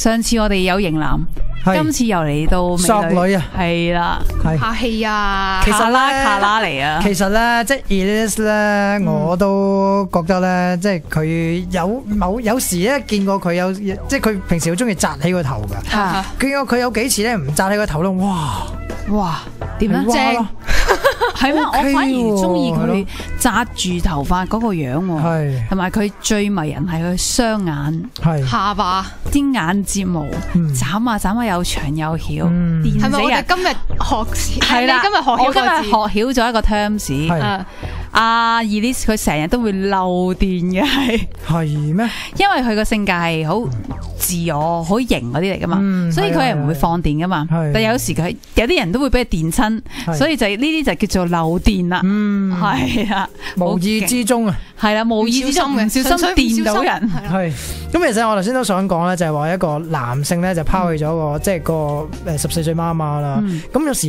上次我哋有型男，今次又嚟到索女啊，係啦，客氣啊，卡拉嚟啊。其實咧，即係 Elise 咧，我都覺得咧，即係佢有時咧見過佢有，即係佢平時好中意紮起個頭噶。見過佢有幾次咧唔紮起個頭咯，哇，點咧？正係咩？我反而中意佢紮住頭髮嗰個樣喎，同埋佢最迷人係佢雙眼、下巴、啲眼睫毛斬下又長又翹，電死人。係咪我哋今日學？係啦，我今日學曉咗一個 terms。阿 Elise 佢成日都會漏電嘅，係咩？因為佢個性格係好自我、好型嗰啲嚟噶嘛，所以佢係唔會放電噶嘛。但有時佢有啲人都會俾佢電親，所以就呢啲就叫做漏電啦。係啊，無意之中啊，係啦，無意之中唔小心電到人。係咁，其實我頭先都想講咧，就係話一個男性咧就拋棄咗個即係個14歲媽媽啦。咁有時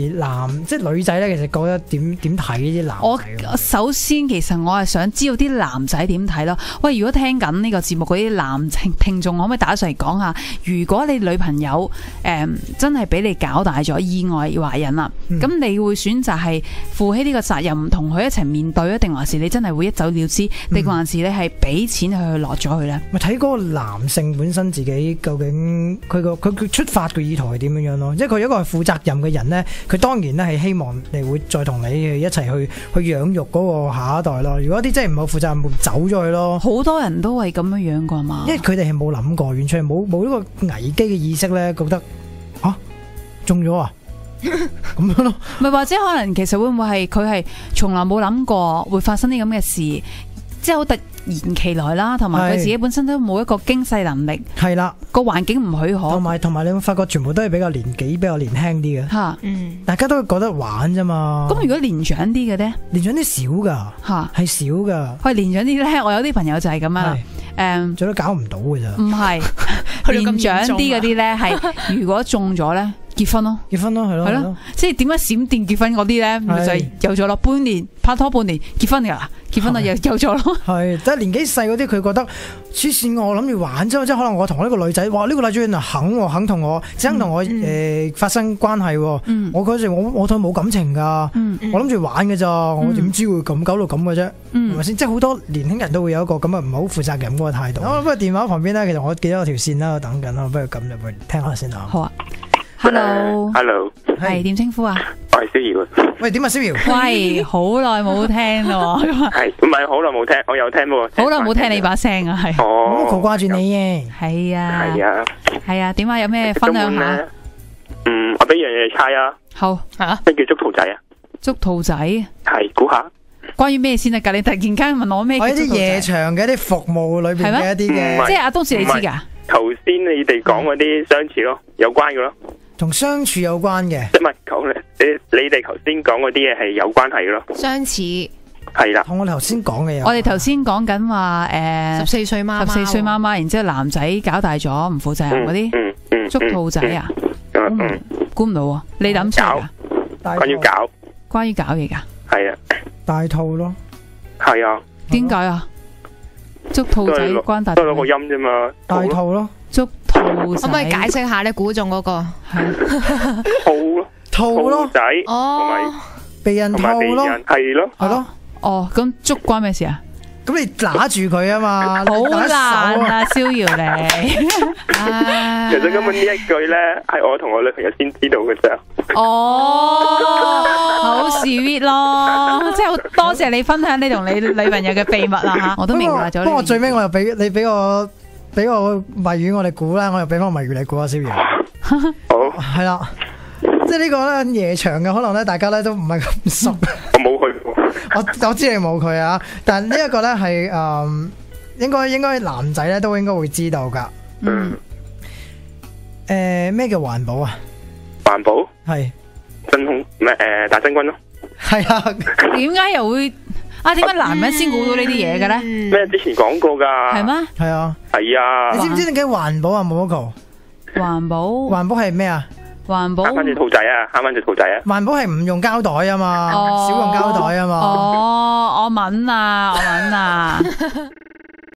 即係女仔咧，其實覺得點睇呢啲男仔？我首先其實我係想知道啲男仔點睇咯。喂，如果聽緊呢個節目嗰啲男聽眾，可唔可以打上嚟講下？如果你女朋友真係俾你搞大咗，意外懷孕啦，咁你會選擇係負起呢個責任，唔同佢一齊面對啊，定還是你真係會一走了之？定還是你係俾錢去落咗佢咧？咪睇嗰個男性本身自己究竟佢出發嘅意圖係點樣咯？即係佢一個係負責任嘅人咧，佢當然咧係希望你會再同你一齊去養育嗰個下一代咯。如果啲真係唔好負責任，走咗去咯。好多人都係咁樣噶嘛，因為佢哋係冇諗過，完全係冇呢個危機嘅意識咧，覺得中咗啊咁樣咯。咪或者可能其實會唔會係佢係從來冇諗過會發生啲咁嘅事，即係好突然其來啦，同埋佢自己本身都冇一個經濟能力，係啦，個環境唔許可，同埋你會發覺全部都係比較年輕啲嘅，大家都覺得玩啫嘛。咁如果年長啲嘅咧，年長啲少噶，係少噶。喂，年長啲咧，我有啲朋友就係咁樣啦，最多搞唔到嘅咋。唔係年長啲嗰啲咧，係如果中咗咧。結婚咯，係咯，即係點解閃電結婚嗰啲咧，咪就係有咗咯，半年拍拖半年結婚噶啦，結婚啦又有咗咯。係，即係年紀細嗰啲，佢覺得黐線，我諗住玩啫，即係可能我同呢個女仔，哇呢個女仔肯同我，肯同我發生關係，我嗰時我對佢冇感情噶，我諗住玩嘅咋，我點知會咁搞到咁嘅啫，係咪先？即係好多年輕人都會有一個咁啊唔好負責任嗰個態度。不過電話旁邊咧，其實我記得有條線啦，我等緊啦，不如撳入去聽下先啊。好啊。Hello，係點稱呼啊？我係逍遙。喂，點啊，逍遙？喂，好耐冇聽咯。係唔係好耐冇聽？我有聽喎。好耐冇聽你把聲啊，係。哦，好掛住你嘅。係啊。係啊。係啊，點啊？有咩分享下？我俾樣嘢你猜啊。好吓。咩叫捉兔仔啊？捉兔仔。係，估下。關於咩先啊？噶，你突然間問我咩？我啲夜場嘅啲服務裏邊嘅一啲嘅。即係阿東時你知噶？頭先你哋講嗰啲相處咯，有關嘅咯。同相處有關嘅，即係唔係講你哋頭先講嗰啲嘢係有關係嘅咯。相似係啦，同我哋頭先講嘅嘢。我哋頭先講緊話14歲媽媽，然之後男仔搞大咗唔負責任嗰啲，捉兔仔啊，估唔到啊！你諗出嚟噶？關於搞嘢噶？係啊，大兔咯，係啊。點解啊？捉兔仔關大都係個音啫嘛。大兔咯，捉兔仔。可唔可以解釋下你估中嗰個？兔咯，仔哦，避孕兔咯，係咯。哦，咁捉關咩事啊？咁你拿住佢啊嘛，好難啊，逍遙你。其實根本呢一句咧，係我同我女朋友先知道嘅啫。哦，好 sweet 咯，即係好多謝你分享你同你女朋友嘅秘密啦吓，我都明白咗。不過最尾我又俾個謎語我哋估啦，我又俾翻個謎語你估啊，逍遙。好，係啦，即係呢個咧夜場嘅，可能咧大家咧都唔係咁熟。我冇去過。我知你冇佢啊，但係呢一個咧係應該男仔咧都應該會知道噶。咩叫環保啊？環保係真空咩？大真君咯。係啊。點解又會啊？點解男人先估到呢啲嘢嘅咧？咩之前講過噶？係咩？係啊。係啊。你知唔知點解環保啊？Moco。環保係咩啊？環保慳翻隻兔仔啊！慳翻隻兔仔啊！環保係唔用膠袋啊嘛，少用膠袋啊嘛。哦，我問啊。